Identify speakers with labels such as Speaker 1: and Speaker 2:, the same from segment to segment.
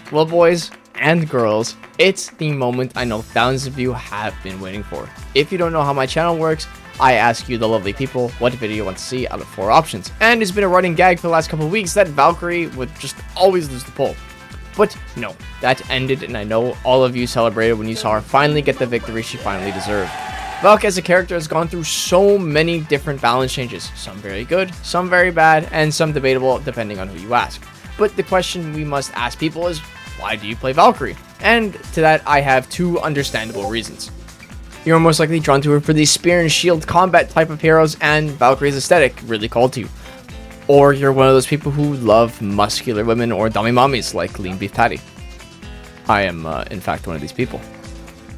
Speaker 1: Well, boys and girls, it's the moment I know thousands of you have been waiting for. If you don't know how my channel works, I ask you, the lovely people, what video you want to see out of 4 options. And it's been a running gag for the last couple of weeks that Valkyrie would just always lose the poll. But no, that ended, and I know all of you celebrated when you saw her finally get the victory she finally deserved. Valk as a character has gone through so many different balance changes, some very good, some very bad, and some debatable depending on who you ask. But the question we must ask people is, why do you play Valkyrie? And to that I have 2 understandable reasons. You're most likely drawn to her for the spear and shield combat type of heroes, and Valkyrie's aesthetic really called to you. Or you're one of those people who love muscular women or dummy mommies like Lean Beef Patty. I am, in fact, one of these people.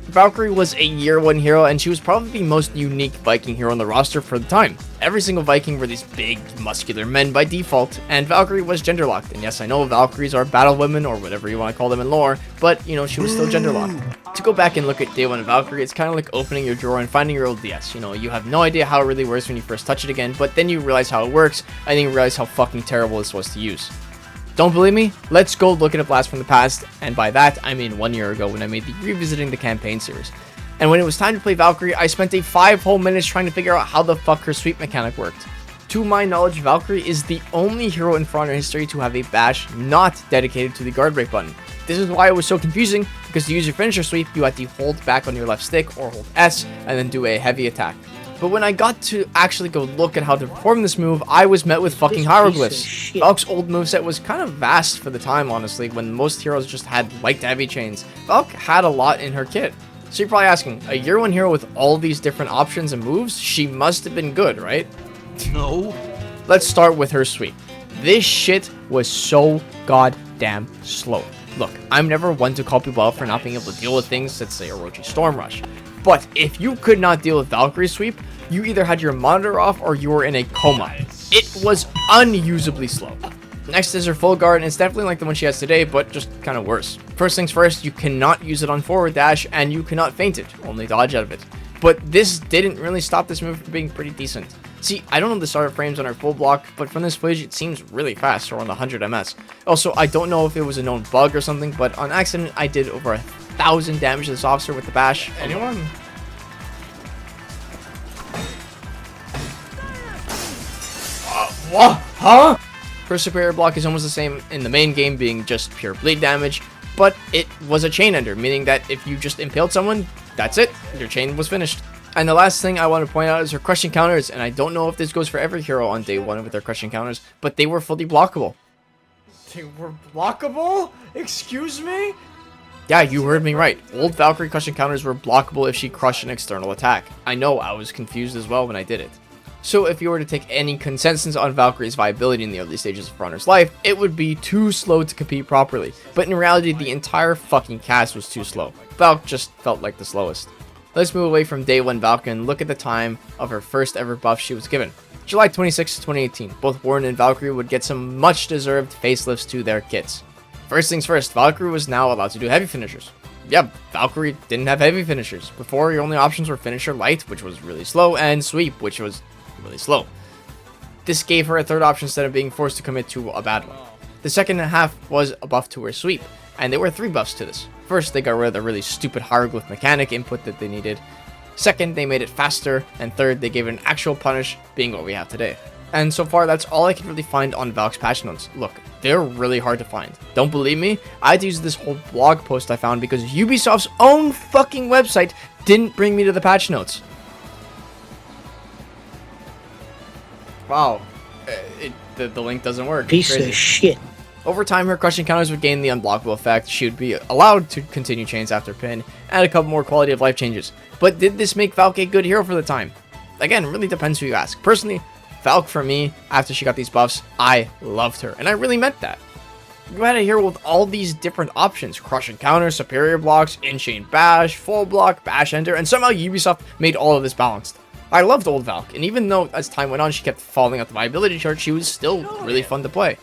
Speaker 1: Valkyrie was a year 1 hero, and she was probably the most unique Viking hero on the roster for the time. Every single Viking were these big, muscular men by default, and Valkyrie was gender locked. And yes, I know Valkyries are battle women, or whatever you want to call them in lore, but, you know, she was still gender locked. To go back and look at day 1 of Valkyrie, it's kind of like opening your drawer and finding your old DS. You know, you have no idea how it really works when you first touch it again, but then you realize how it works, and then you realize how fucking terrible this was to use. Don't believe me? Let's go look at a blast from the past, and by that, I mean 1 year ago when I made the Revisiting the Campaign series. And when it was time to play Valkyrie, I spent a 5 whole minutes trying to figure out how the fuck her sweep mechanic worked. To my knowledge, Valkyrie is the only hero in For Honor history to have a bash not dedicated to the guard break button. This is why it was so confusing, because to use your finisher sweep, you had to hold back on your left stick or hold S and then do a heavy attack. But when I got to actually go look at how to perform this move, I was met with fucking hieroglyphs. Valk's old moveset was kind of vast for the time, honestly, when most heroes just had light to heavy chains. Valk had a lot in her kit. So you're probably asking, a year 1 hero with all these different options and moves? She must have been good, right?
Speaker 2: No.
Speaker 1: Let's start with her sweep. This shit was so goddamn slow. Look, I'm never one to call people out for not being able to deal with things that say Orochi Storm Rush. But if you could not deal with Valkyrie's sweep, you either had your monitor off or you were in a coma. It was unusably slow. Next is her full guard, and it's definitely like the one she has today, but just kind of worse. First things first, you cannot use it on forward dash, and you cannot feint it, only dodge out of it. But this didn't really stop this move from being pretty decent. See, I don't know the starter frames on her full block, but from this footage it seems really fast, around 100 ms. Also, I don't know if it was a known bug or something, but on accident I did over 1,000 damage to this officer with the bash. Anyone? What? Huh? Her superior block is almost the same in the main game, being just pure bleed damage, but it was a chain ender, meaning that if you just impaled someone, that's it, your chain was finished. And the last thing I want to point out is her crushing counters, and I don't know if this goes for every hero on day 1 with their crushing counters, but they were fully blockable. They were blockable? Excuse me? Yeah, you heard me right. Old Valkyrie crushing counters were blockable if she crushed an external attack. I know, I was confused as well when I did it. So if you were to take any consensus on Valkyrie's viability in the early stages of For Honor's life, it would be too slow to compete properly. But in reality, the entire fucking cast was too slow. Valk just felt like the slowest. Let's move away from day 1 Valk and look at the time of her first ever buff she was given. July 26, 2018, both Warren and Valkyrie would get some much deserved facelifts to their kits. First things first, Valkyrie was now allowed to do heavy finishers. Yeah, Valkyrie didn't have heavy finishers. Before, your only options were finisher light, which was really slow, and sweep, which was really slow. This gave her a third option instead of being forced to commit to a bad one. The second half was a buff to her sweep, and there were 3 buffs to this. First, they got rid of the really stupid hieroglyph mechanic input that they needed. Second, they made it faster, and third, they gave it an actual punish, being what we have today. And so far, that's all I can really find on Valk's patch notes. Look, they're really hard to find. Don't believe me? I had to use this whole blog post I found because Ubisoft's own fucking website didn't bring me to the patch notes. Wow, the link doesn't work.
Speaker 2: Piece of shit.
Speaker 1: Over time, her crushing counters would gain the unblockable effect, she would be allowed to continue chains after pin, and a couple more quality of life changes. But did this make Valk a good hero for the time? Again, it really depends who you ask. Personally, Valk for me, after she got these buffs, I loved her, and I really meant that. You had a hero with all these different options, crushing counters, superior blocks, in-chain bash, full block, bash enter, and somehow Ubisoft made all of this balanced. I loved old Valk, and even though as time went on she kept falling out the viability chart, she was still really fun to play.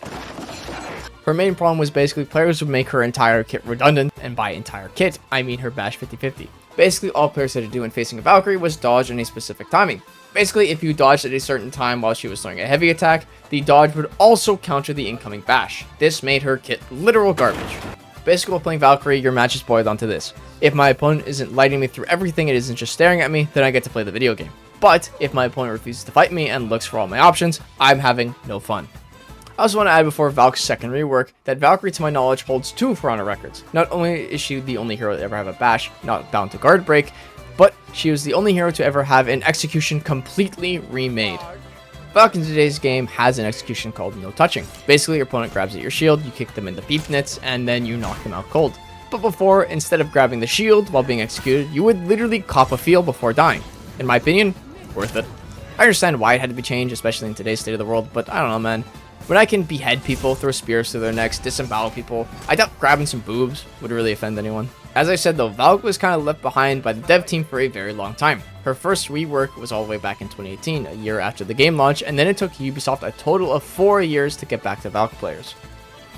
Speaker 1: Her main problem was basically players would make her entire kit redundant, and by entire kit, I mean her bash 50-50. Basically, all players had to do when facing a Valkyrie was dodge in a specific timing. Basically, if you dodged at a certain time while she was throwing a heavy attack, the dodge would also counter the incoming bash. This made her kit literal garbage. Basically, while playing Valkyrie, your match is boiled down to this. If my opponent isn't lighting me through everything and isn't just staring at me, then I get to play the video game. But if my opponent refuses to fight me and looks for all my options, I'm having no fun. I also want to add before Valk's second rework that Valkyrie, to my knowledge, holds 2 For Honor records. Not only is she the only hero to ever have a bash not bound to guard break, but she was the only hero to ever have an execution completely remade. Valk in today's game has an execution called no touching. Basically, your opponent grabs at your shield, you kick them in the beep nits, and then you knock them out cold. But before, instead of grabbing the shield while being executed, you would literally cop a feel before dying. In my opinion, worth it. I understand why it had to be changed, especially in today's state of the world, but I don't know, man. When I can behead people, throw spears through their necks, disembowel people, I doubt grabbing some boobs would really offend anyone. As I said though, Valk was kind of left behind by the dev team for a very long time. Her first rework was all the way back in 2018, a year after the game launch, and then it took Ubisoft a total of 4 years to get back to Valk players.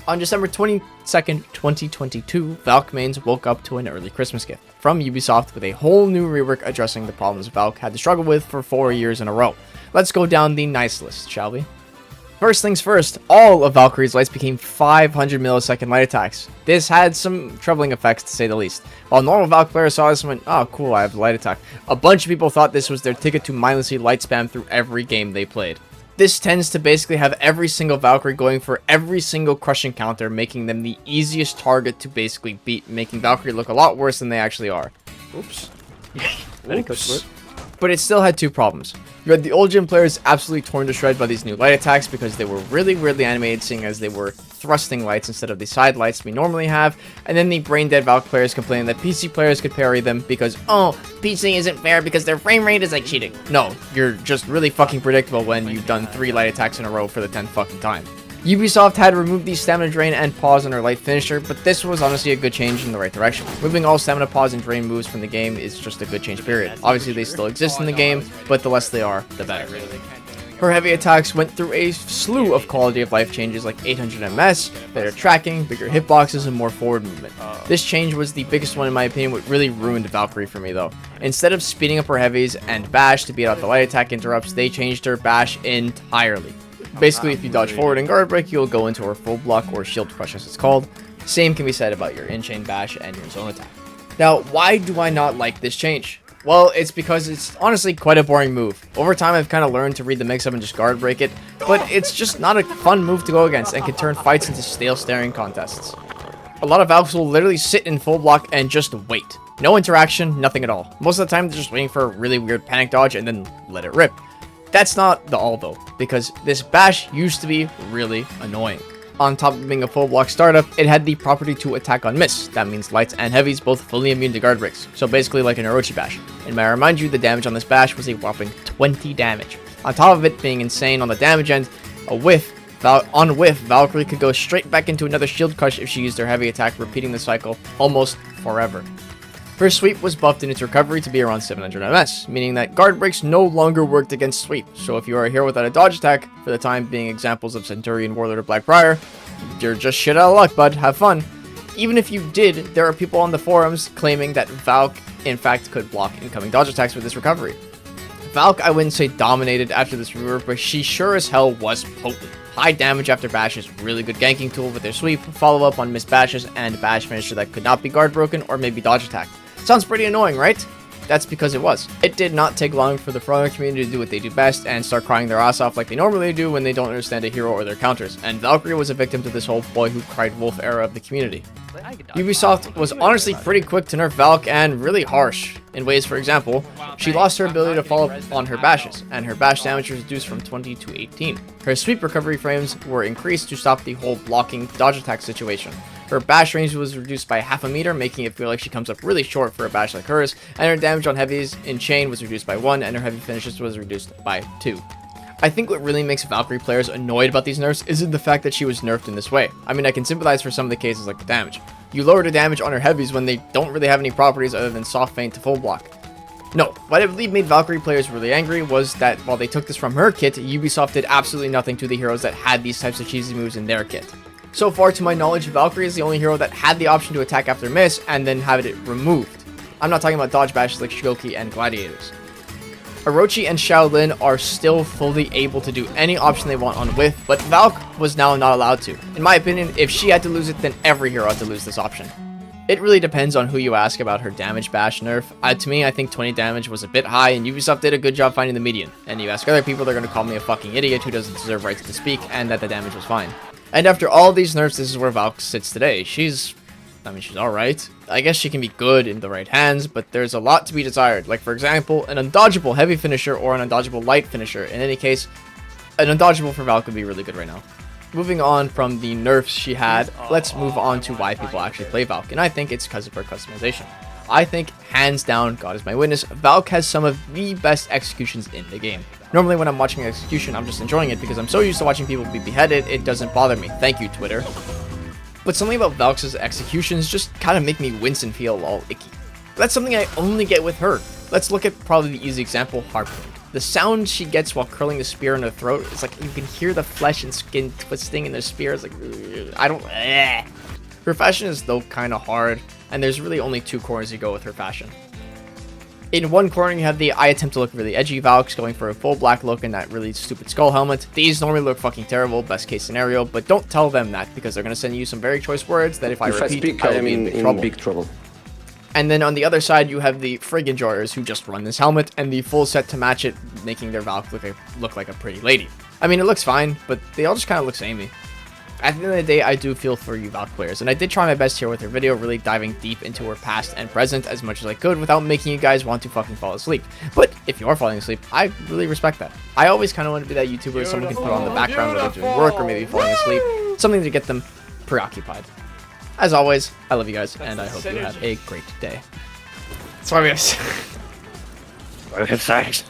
Speaker 1: On December 22nd, 2022, Valk mains woke up to an early Christmas gift from Ubisoft with a whole new rework addressing the problems Valk had to struggle with for 4 years in a row. Let's go down the nice list, shall we? First things first, all of Valkyrie's lights became 500 millisecond light attacks. This had some troubling effects to say the least. While normal Valk players saw this and went, oh cool, I have light attack, a bunch of people thought this was their ticket to mindlessly light spam through every game they played. This tends to basically have every single Valkyrie going for every single crushing counter, making them the easiest target to basically beat, making Valkyrie look a lot worse than they actually are. Oops. Oops. But it still had 2 problems. You had the old gym players absolutely torn to shreds by these new light attacks because they were really weirdly animated, seeing as they were thrusting lights instead of the side lights we normally have, and then the brain dead Valk players complaining that PC players could parry them because, oh, PC isn't fair because their frame rate is like cheating. No, you're just really fucking predictable when you've done 3 light attacks in a row for the 10th fucking time. Ubisoft had removed the stamina drain and pause on her light finisher, but this was honestly a good change in the right direction. Moving all stamina, pause, and drain moves from the game is just a good change, period. Obviously they still exist in the game, but the less they are, the better. Her heavy attacks went through a slew of quality of life changes like 800 MS, better tracking, bigger hitboxes, and more forward movement. This change was the biggest one in my opinion, what really ruined Valkyrie for me though. Instead of speeding up her heavies and bash to beat out the light attack interrupts, they changed her bash entirely. Basically, if you dodge forward and guard break, you'll go into her full block or shield crush as it's called. Same can be said about your in-chain bash and your zone attack. Now, why do I not like this change? Well, it's because it's honestly quite a boring move. Over time, I've kind of learned to read the mix-up and just guard break it, but it's just not a fun move to go against and can turn fights into stale staring contests. A lot of Valks will literally sit in full block and just wait. No interaction, nothing at all. Most of the time, they're just waiting for a really weird panic dodge and then let it rip. That's not the all though, because this bash used to be really annoying. On top of being a full block startup, it had the property to attack on miss. That means lights and heavies both fully immune to guard breaks, so basically like an Orochi bash. And may I remind you, the damage on this bash was a whopping 20 damage. On top of it being insane on the damage end, on whiff, Valkyrie could go straight back into another shield crush if she used her heavy attack, repeating the cycle almost forever. Her sweep was buffed in its recovery to be around 700 MS, meaning that guard breaks no longer worked against sweep, so if you are a hero without a dodge attack, for the time being examples of Centurion, Warlord, or Blackbriar, you're just shit out of luck, bud, have fun. Even if you did, there are people on the forums claiming that Valk in fact could block incoming dodge attacks with this recovery. Valk, I wouldn't say dominated after this rework, but she sure as hell was potent. High damage after bash is really good ganking tool with their sweep, follow up on missed bashes, and bash finisher that could not be guard broken or maybe dodge attacked. Sounds pretty annoying, right? That's because it was. It did not take long for the For Honor community to do what they do best and start crying their ass off like they normally do when they don't understand a hero or their counters, and Valkyrie was a victim to this whole boy who cried wolf era of the community. Ubisoft was honestly pretty quick to nerf Valk and really harsh in ways. For example, she lost her ability to follow up on her bashes, and her bash damage was reduced from 20 to 18. Her sweep recovery frames were increased to stop the whole blocking dodge attack situation. Her bash range was reduced by half a meter, making it feel like she comes up really short for a bash like hers, and her damage on heavies in chain was reduced by 1, and her heavy finishes was reduced by 2. I think what really makes Valkyrie players annoyed about these nerfs isn't the fact that she was nerfed in this way. I mean, I can sympathize for some of the cases like the damage. You lower the damage on her heavies when they don't really have any properties other than soft feint to full block. No, what I believe made Valkyrie players really angry was that while they took this from her kit, Ubisoft did absolutely nothing to the heroes that had these types of cheesy moves in their kit. So far, to my knowledge, Valkyrie is the only hero that had the option to attack after miss and then have it removed. I'm not talking about dodge bashes like Shigoki and Gladiators. Orochi and Shaolin are still fully able to do any option they want on With, but Valk was now not allowed to. In my opinion, if she had to lose it, then every hero had to lose this option. It really depends on who you ask about her damage bash nerf. To me, I think 20 damage was a bit high, and Ubisoft did a good job finding the median. And you ask other people, they're going to call me a fucking idiot who doesn't deserve rights to speak, and that the damage was fine. And after all these nerfs, this is where Valk sits today. She's alright. I guess she can be good in the right hands, but there's a lot to be desired. Like, for example, an undodgeable heavy finisher or an undodgeable light finisher. In any case, an undodgeable for Valk would be really good right now. Moving on from the nerfs she had, let's move on to why people actually play Valk, and I think it's because of her customization. I think, hands down, God is my witness, Valk has some of the best executions in the game. Normally when I'm watching an execution, I'm just enjoying it because I'm so used to watching people be beheaded, it doesn't bother me. Thank you, Twitter. But something about Valk's executions just kind of make me wince and feel all icky. That's something I only get with her. Let's look at probably the easy example, Harpoon. The sound she gets while curling the spear in her throat, it's like you can hear the flesh and skin twisting in the spear. It's like, I don't... Her fashion is though kind of hard, and there's really only two corners you go with her fashion. In one corner, you have the I attempt to look really edgy Valks going for a full black look and that really stupid skull helmet. These normally look fucking terrible, best case scenario, but don't tell them that because they're going to send you some very choice words that if I repeat, I will be in big trouble. And then on the other side, you have the frig enjoyers who just run this helmet and the full set to match it, making their Valk look like a pretty lady. I mean, it looks fine, but they all just kind of look samey. At the end of the day, I do feel for you Valk players, and I did try my best here with her video, really diving deep into her past and present as much as I could without making you guys want to fucking fall asleep. But if you are falling asleep, I really respect that. I always kind of want to be that YouTuber someone can put on the background while they're doing work or maybe falling asleep, something to get them preoccupied. As always, I love you guys, and I hope you have a great day. That's why we have sex.